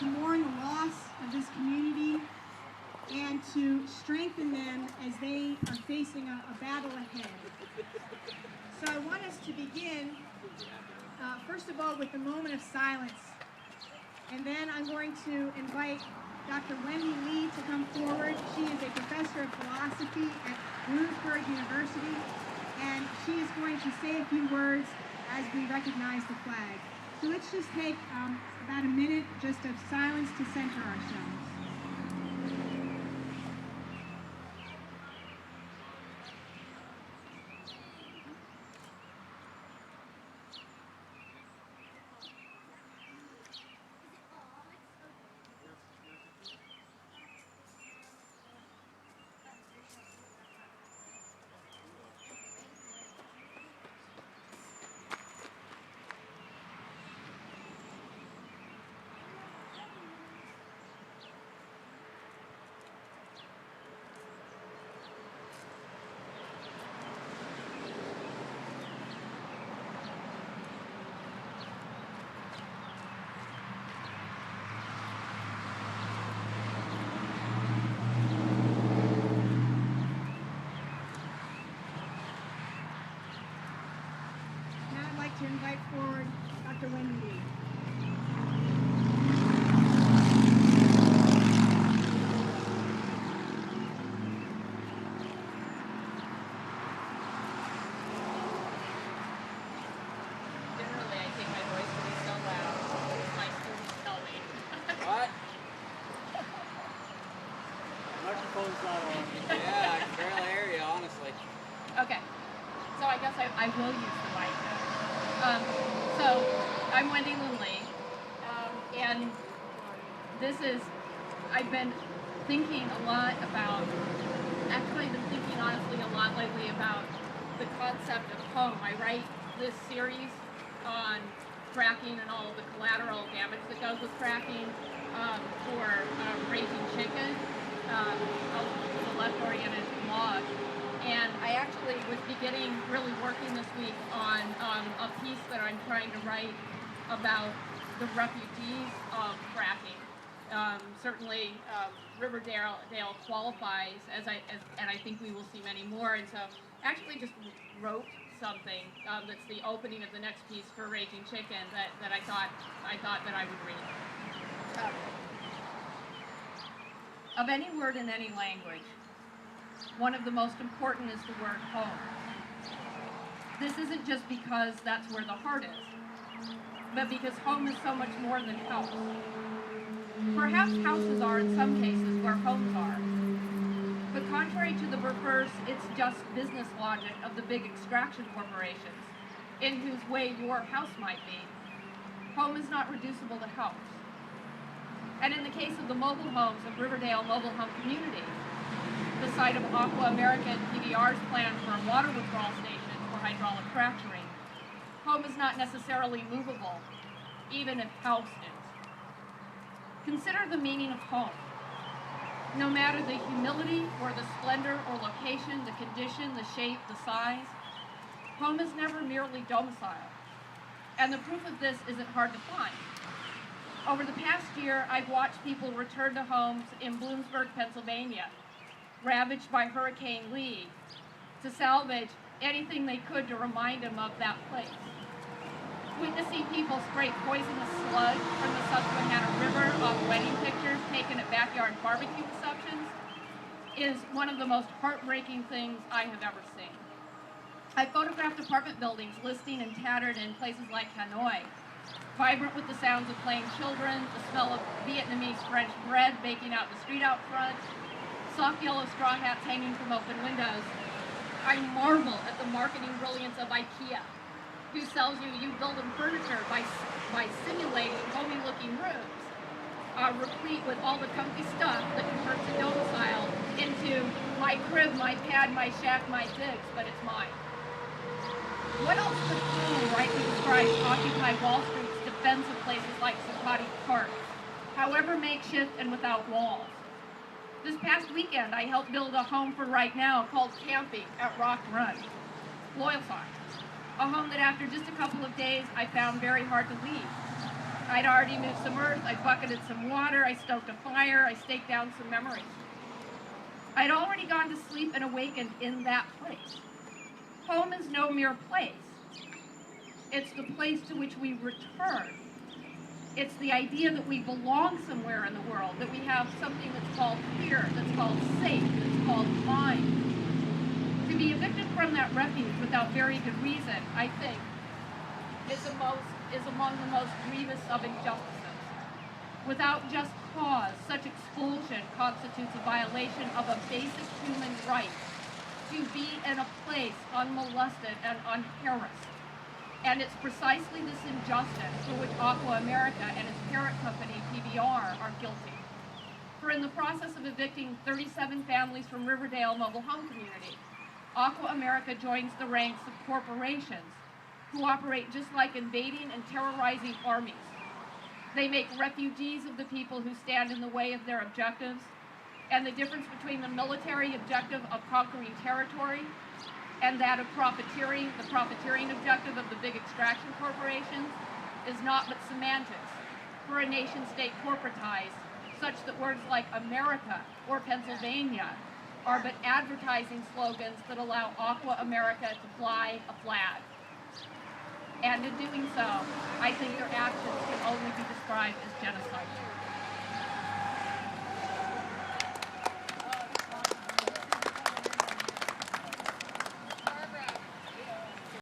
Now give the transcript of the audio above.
to mourn the loss of this community and to strengthen them as they are facing a battle ahead. So I want us to begin, first of all, with a moment of silence. And then I'm going to invite Dr. Wendy Lee to come forward. She is a professor of philosophy at Bloomsburg University, and she is going to say a few words as we recognize the flag. So let's just take about a minute just of silence to center ourselves. To invite forward Dr. Wendy Lee. Generally, I think my voice will be so loud. My students tell me. What? Microphone's not on. Yeah, I can barely hear you, honestly. Okay, so I guess I will use the mic. So I'm Wendy Lee, and I've been thinking a lot about, actually I've been thinking honestly a lot lately about the concept of home. I write this series on fracking and all of the collateral damage that goes with fracking for Raging Chicken, a left-oriented blog. And I actually was really working this week on a piece that I'm trying to write about the refugees of fracking. Certainly, Riverdale qualifies, and I think we will see many more. And so, actually, just wrote something that's the opening of the next piece for Raging Chicken that I thought that I would read. Of any word in any language, one of the most important is the word home. This isn't just because that's where the heart is, but because home is so much more than house. Perhaps houses are in some cases where homes are, but contrary to the reverse, it's just business logic of the big extraction corporations, in whose way your house might be. Home is not reducible to house. And in the case of the mobile homes of Riverdale Mobile Home Community, the site of Aqua America and PBR's plan for a water withdrawal station for hydraulic fracturing, home is not necessarily movable, even if house is. Consider the meaning of home. No matter the humility or the splendor or location, the condition, the shape, the size, home is never merely domicile. And the proof of this isn't hard to find. Over the past year, I've watched people return to homes in Bloomsburg, Pennsylvania, ravaged by Hurricane Lee, to salvage anything they could to remind them of that place. Witnessing people spray poisonous sludge from the Susquehanna River off wedding pictures taken at backyard barbecue receptions is one of the most heartbreaking things I have ever seen. I photographed apartment buildings listing and tattered in places like Hanoi, vibrant with the sounds of playing children, the smell of Vietnamese French bread baking out the street out front, soft yellow straw hats hanging from open windows. I marvel at the marketing brilliance of IKEA, who sells you build-in furniture by simulating homey-looking rooms, replete with all the comfy stuff that converts a domicile into my crib, my pad, my shack, my digs, but it's mine. What else could home rightly describe Occupy Wall Street's defense of places like Zuccotti Park, however makeshift and without walls? This past weekend, I helped build a home for right now called Camping at Rock Run, Loyalside, a home that after just a couple of days I found very hard to leave. I'd already moved some earth, I bucketed some water, I stoked a fire, I staked down some memories. I'd already gone to sleep and awakened in that place. Home is no mere place. It's the place to which we return. It's the idea that we belong somewhere in the world, that we have something that's called here, that's called safe, that's called mine. To be evicted from that refuge without very good reason, I think, is among the most grievous of injustices. Without just cause, such expulsion constitutes a violation of a basic human right to be in a place unmolested and unharassed. And it's precisely this injustice for which Aqua America and its parent company, PBR, are guilty. For in the process of evicting 37 families from Riverdale Mobile Home Community, Aqua America joins the ranks of corporations who operate just like invading and terrorizing armies. They make refugees of the people who stand in the way of their objectives, and the difference between the military objective of conquering territory and that of profiteering, the profiteering objective of the big extraction corporations, is not but semantics for a nation-state corporatized, such that words like America or Pennsylvania are but advertising slogans that allow Aqua America to fly a flag. And in doing so, I think their actions can only be described as genocide.